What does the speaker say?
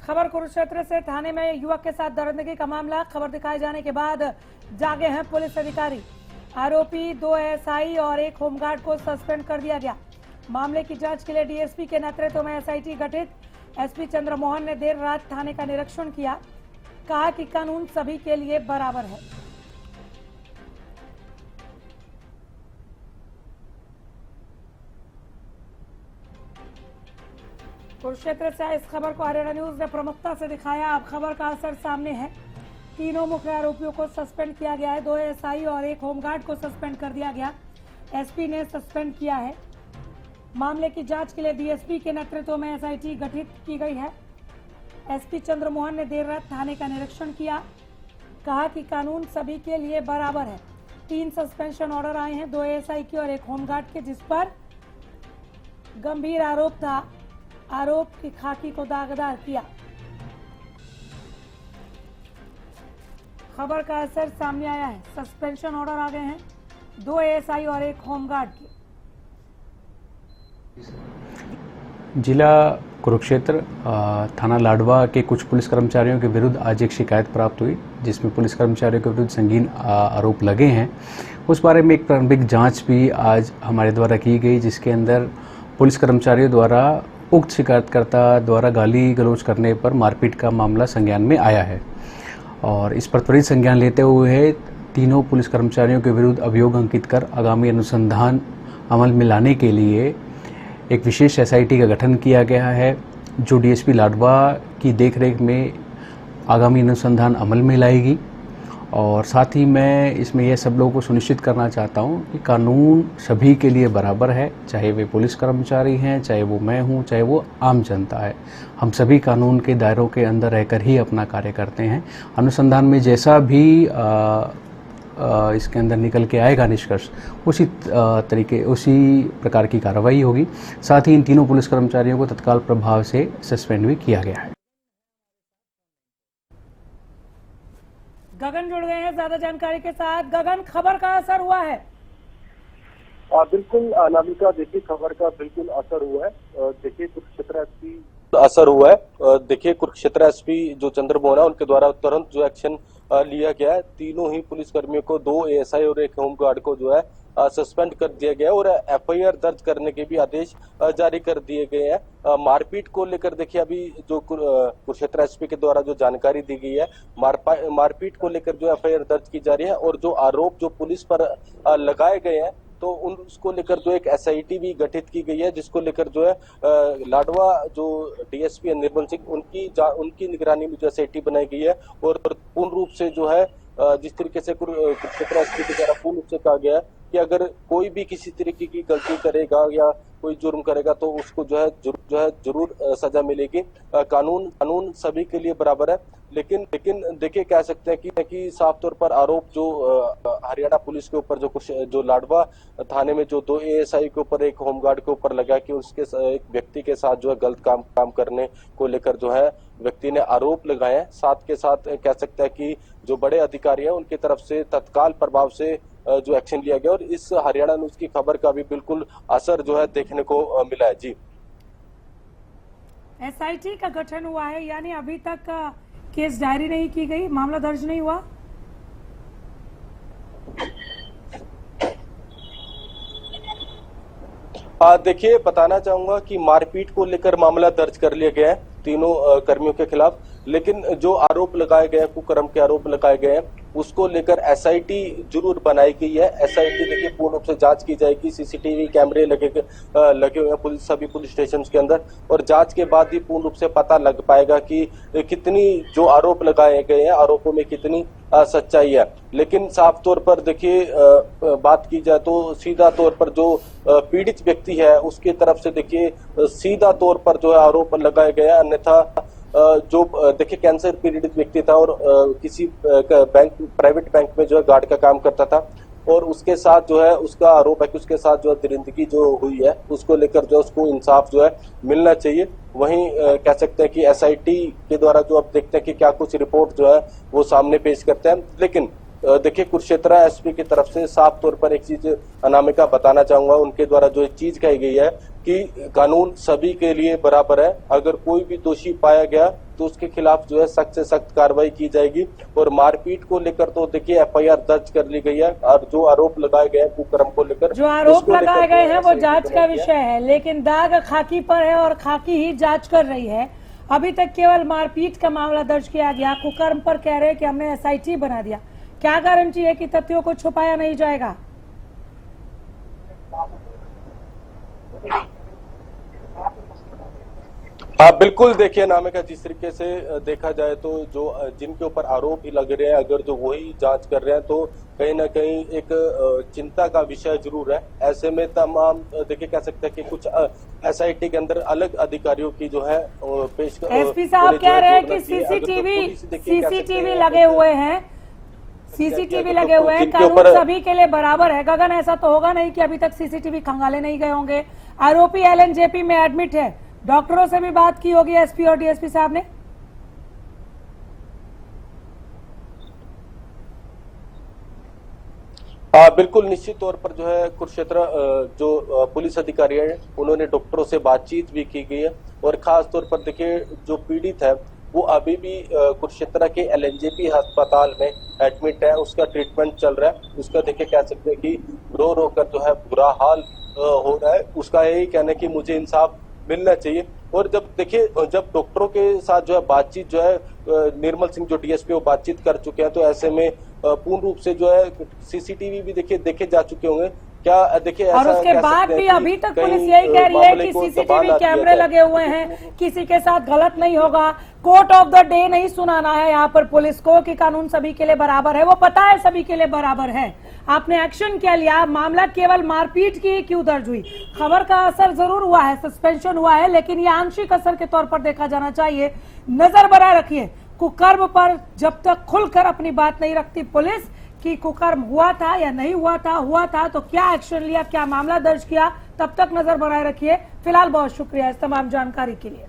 खबर कुरुक्षेत्र से थाने में युवक के साथ दरिंदगी का मामला। खबर दिखाए जाने के बाद जागे हैं पुलिस अधिकारी। आरोपी 2 एएसआई और 1 होमगार्ड को सस्पेंड कर दिया गया। मामले की जांच के लिए डीएसपी के नेतृत्व में एसआईटी गठित। एसपी चंद्रमोहन ने देर रात थाने का निरीक्षण किया। कहा कि कानून सभी के लिए बराबर है। कुरुक्षेत्र से इस खबर को हरियाणा न्यूज ने प्रमुखता से दिखाया। अब खबर का असर सामने है। तीनों मुख्य आरोपियों को सस्पेंड किया गया है। 2 एएसआई और 1 होमगार्ड को सस्पेंड कर दिया गया। एसपी ने सस्पेंड किया है। मामले की जांच के लिए डीएसपी के नेतृत्व में एसआईटी गठित की गई है। एसपी चंद्रमोहन ने देर रात थाने का निरीक्षण किया। कहा कि कानून सभी के लिए बराबर है। 3 सस्पेंशन ऑर्डर आए हैं, 2 एएसआई के और 1 होमगार्ड के, जिस पर गंभीर आरोप था। आरोप की खाकी को दागदार किया। खबर का असर सामने आया है। सस्पेंशन ऑर्डर आ गए हैं 2 एएसआई और 1 होमगार्ड के। जिला कुरुक्षेत्र थाना लाडवा के कुछ पुलिस कर्मचारियों के विरुद्ध आज एक शिकायत प्राप्त हुई, जिसमें पुलिस कर्मचारियों के विरुद्ध संगीन आरोप लगे हैं। उस बारे में एक प्रारंभिक जांच भी आज हमारे द्वारा की गई, जिसके अंदर पुलिस कर्मचारियों द्वारा उक्त शिकायतकर्ता द्वारा गाली गलौज करने पर मारपीट का मामला संज्ञान में आया है। और इस पर त्वरित संज्ञान लेते हुए तीनों पुलिस कर्मचारियों के विरुद्ध अभियोग अंकित कर आगामी अनुसंधान अमल में लाने के लिए एक विशेष एसआईटी का गठन किया गया है, जो डीएसपी लाडवा की देखरेख में आगामी अनुसंधान अमल में लाएगी। और साथ ही मैं इसमें यह सब लोगों को सुनिश्चित करना चाहता हूं कि कानून सभी के लिए बराबर है, चाहे वे पुलिस कर्मचारी हैं, चाहे वो मैं हूं, चाहे वो आम जनता है। हम सभी कानून के दायरों के अंदर रहकर ही अपना कार्य करते हैं। अनुसंधान में जैसा भी इसके अंदर निकल के आएगा निष्कर्ष, उसी प्रकार की कार्रवाई होगी। साथ ही इन तीनों पुलिस कर्मचारियों को तत्काल प्रभाव से सस्पेंड भी किया गया है। गगन जुड़ गए हैं ज्यादा जानकारी के साथ। गगन, खबर का असर हुआ है? बिल्कुल अनामिका, देखिए खबर का बिल्कुल असर हुआ है। देखिए कुरुक्षेत्र एसपी असर हुआ है। देखिए कुरुक्षेत्र एसपी जो चंद्रमोहन है, उनके द्वारा तुरंत जो एक्शन लिया गया है। तीनों ही पुलिस कर्मियों को, 2 एएसआई और 1 होमगार्ड को जो है सस्पेंड कर दिया गया और एफआईआर दर्ज करने के भी आदेश जारी कर दिए गए हैं। मारपीट को लेकर देखिए अभी जो कुरुक्षेत्र एसपी के द्वारा जो जानकारी दी गई है, मारपीट को लेकर जो एफआईआर दर्ज की जा रही है और जो आरोप जो पुलिस पर लगाए गए हैं, तो उसको लेकर जो एक एसआईटी भी गठित की गई है, जिसको लेकर जो है लाडवा जो डीएसपी है निर्मल सिंह, उनकी निगरानी में जो एसआईटी बनाई गई है। और पूर्ण रूप से जो है जिस तरीके से कुरुक्षेत्र एसपी के द्वारा पूर्ण रूप से कहा गया है कि अगर कोई भी किसी तरीके की गलती करेगा या कोई जुर्म करेगा तो उसको जो है जरूर सजा मिलेगी। कानून सभी के लिए बराबर है। लेकिन देखिए कह सकते हैं कि साफ तौर पर आरोप जो हरियाणा पुलिस के ऊपर जो लाडवा थाने में जो 2 एएसआई के ऊपर 1 होमगार्ड के ऊपर लगा कि उसके एक व्यक्ति के साथ जो है गलत काम करने को लेकर जो है व्यक्ति ने आरोप लगाए हैं। साथ के साथ कह सकते हैं कि जो बड़े अधिकारी हैं उनकी तरफ से तत्काल प्रभाव से जो एक्शन लिया गया और इस हरियाणा न्यूज की खबर का भी बिल्कुल असर जो है देखने को मिला है। जी, एसआईटी का गठन हुआ है, यानी अभी तक केस डायरी नहीं की गई, मामला दर्ज नहीं हुआ। देखिए बताना चाहूंगा कि मारपीट को लेकर मामला दर्ज कर लिया गया है तीनों कर्मियों के खिलाफ, लेकिन जो आरोप लगाए गए, कुकर्म के आरोप लगाए गए हैं, उसको लेकर एसआईटी जरूर बनाई गई है। एसआईटी देखिए पूर्ण रूप से जांच की जाएगी। सीसीटीवी कैमरे लगे हुए हैं सभी पुलिस स्टेशन के अंदर, और जांच के बाद ही पूर्ण रूप से पता लग पाएगा कि कितनी जो आरोप लगाए गए हैं, आरोपों में कितनी सच्चाई है। लेकिन साफ तौर पर देखिए बात की जाए तो सीधा तौर पर जो पीड़ित व्यक्ति है उसकी तरफ से देखिए सीधा तौर पर जो है आरोप लगाए गए हैं। अन्यथा जो देखिए कैंसर पीड़ित व्यक्ति था और किसी प्राइवेट बैंक में जो है गार्ड का काम करता था, और उसके साथ जो है उसका आरोप है कि उसके साथ जो दरिंदगी जो हुई है उसको लेकर जो उसको इंसाफ जो है मिलना चाहिए। वहीं कह सकते हैं कि एसआईटी के द्वारा जो अब देखते हैं कि क्या कुछ रिपोर्ट जो है वो सामने पेश करते हैं। लेकिन देखिए कुरुक्षेत्र एसपी की तरफ से साफ तौर पर एक चीज अनामिका बताना चाहूंगा, उनके द्वारा जो एक चीज कही गई है कि कानून सभी के लिए बराबर है। अगर कोई भी दोषी पाया गया तो उसके खिलाफ जो है सख्त से सख्त कार्रवाई की जाएगी। और मारपीट को लेकर तो देखिए FIR दर्ज कर ली गई है, और जो आरोप लगाए गए हैं कुकर्म को लेकर, जो आरोप लगाए गए हैं वो जांच का विषय है, लेकिन दाग खाकी पर है और खाकी ही जांच कर रही है। अभी तक केवल मारपीट का मामला दर्ज किया गया, कुकर्म पर कह रहे हैं कि हमने SIT बना दिया। क्या गारंटी है कि तथ्यों को छुपाया नहीं जाएगा? हाँ बिल्कुल, देखिए नामिका, जिस तरीके से देखा जाए तो जो जिनके ऊपर आरोप ही लग रहे हैं, अगर जो वही जांच कर रहे हैं तो कहीं ना कहीं एक चिंता का विषय जरूर है। ऐसे में तमाम देखिए कह सकते हैं कि कुछ SIT के अंदर अलग अधिकारियों की जो है पेश SP साहब कह रहे हैं कि CCTV लगे हुए हैं, CCTV लगे हुए हैं, कानून सभी के लिए बराबर है। गगन, ऐसा तो होगा नहीं कि अभी तक CCTV खंगाले नहीं गए होंगे। आरोपी LNJP में एडमिट है, डॉक्टरों से भी बात की होगी SP और DSP साहब ने? बिल्कुल, निश्चित तौर पर जो है कुरुक्षेत्र जो पुलिस अधिकारी है उन्होंने डॉक्टरों से बातचीत भी की गई है। और खास तौर पर देखिए जो पीड़ित है वो अभी भी कुरुक्षेत्र के LNJP अस्पताल में एडमिट है, उसका ट्रीटमेंट चल रहा है। उसका देखिए कह सकते हैं कि रो रो कर जो है बुरा हाल हो रहा है। उसका यही कहना है कि मुझे इंसाफ मिलना चाहिए। और जब देखिए जब डॉक्टरों के साथ जो है बातचीत जो है निर्मल सिंह जो DSP वो बातचीत कर चुके हैं, तो ऐसे में पूर्ण रूप से जो है CCTV भी देखे जा चुके होंगे। क्या देखिए और उसके बाद भी अभी तक पुलिस यही कह रही है कि CCTV कैमरे लगे हुए हैं, किसी के साथ गलत नहीं होगा। कोर्ट ऑफ द डे नहीं सुनाना है यहाँ पर पुलिस को कि कानून सभी के लिए बराबर है, वो पता है सभी के लिए बराबर है। आपने एक्शन क्या लिया? मामला केवल मारपीट की क्यों दर्ज हुई? खबर का असर जरूर हुआ है, सस्पेंशन हुआ है, लेकिन ये आंशिक असर के तौर पर देखा जाना चाहिए। नजर बनाए रखिए कुकर्म पर, जब तक खुलकर अपनी बात नहीं रखती पुलिस कि कुकर्म हुआ था या नहीं हुआ था तो क्या एक्शन लिया, क्या मामला दर्ज किया, तब तक नजर बनाए रखिए। फिलहाल बहुत शुक्रिया इस तमाम जानकारी के लिए।